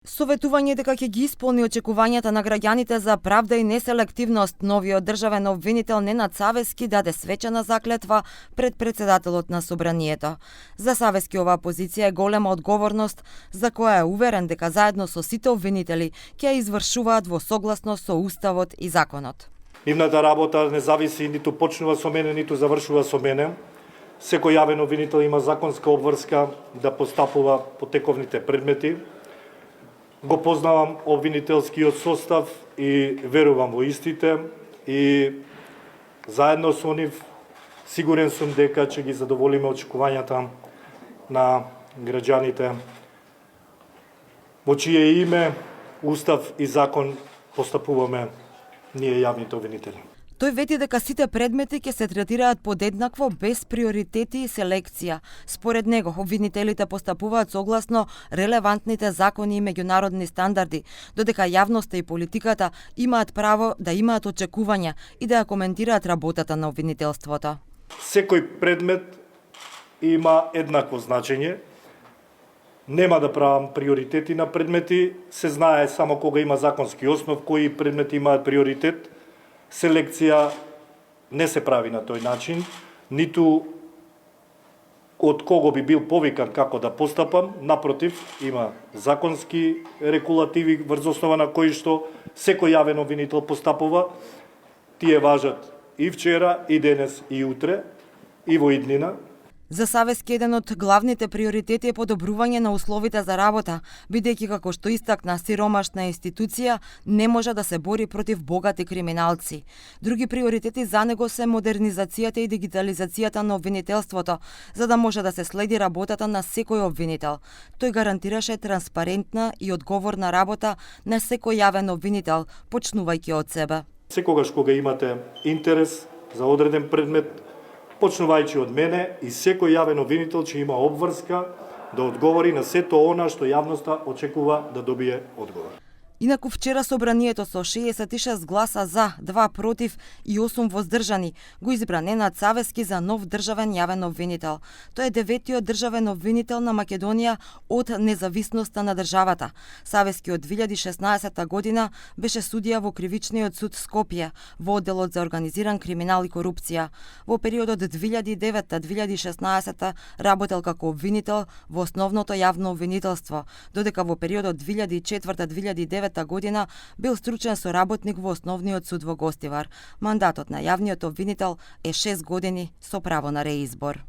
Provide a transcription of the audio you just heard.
Советување дека ќе ги исполни очекувањата на граѓаните за правда и неселективност, новиот државен обвинител Ненад Савески даде свечена заклетва пред председателот на Собранието. За Савески оваа позиција е голема одговорност, за која е уверен дека заедно со сите обвинители ќе ја извршуваат во согласност со Уставот и законот. Нивната работа не зависи ниту почнува со мене, ниту завршува со мене. Секој јавен обвинител има законска обврска да постапува по тековните предмети. Го познавам обвинителскиот состав и верувам во истите и заедно со нив сигурен сум дека ќе ги задоволиме очекувањата на граѓаните во чие име, устав и закон постапуваме ние јавните обвинители. Тој вети дека сите предмети ќе се третираат подеднакво без приоритети и селекција. Според него, обвинителите постапуваат согласно релевантните закони и меѓународни стандарди, додека јавноста и политиката имаат право да имаат очекувања и да ја коментираат работата на обвинителството. Секој предмет има еднакво значење. Нема да правам приоритети на предмети, се знае само кога има законски основ кои предмети имаат приоритет. Селекција не се прави на тој начин, ниту од кого би бил повикан како да постапам, напротив, има законски регулативи врз основа на кои што секој јавен обвинител постапува. Тие важат и вчера, и денес, и утре, и во иднина. За Савески еден од главните приоритети е подобрување на условите за работа, бидејќи како што истакна сиромашна институција не може да се бори против богати криминалци. Други приоритети за него се модернизацијата и дигитализацијата на обвинителството, за да може да се следи работата на секој обвинител. Тој гарантираше транспарентна и одговорна работа на секој јавен обвинител, почнувајќи од себе. Секогаш кога имате интерес за одреден предмет, почнувајќи од мене, и секој јавен обвинител ќе има обврска да одговори на сето она што јавноста очекува да добие одговор. Инаку вчера Собранието со 66 гласа за, 2 против и 8 воздржани го избра Ненад Савески за нов државен јавен обвинител. Тој е 9-тиот државен обвинител на Македонија од независноста на државата. Савески од 2016 година беше судија во Кривичниот суд Скопје, во одделот за организиран криминал и корупција. Во периодот 2009-2016 работел како обвинител во основното јавно обвинителство, додека во периодот 2004-2009 година бил стручен соработник во Основниот суд во Гостивар. Мандатот на јавниот обвинител е 6 години со право на реизбор.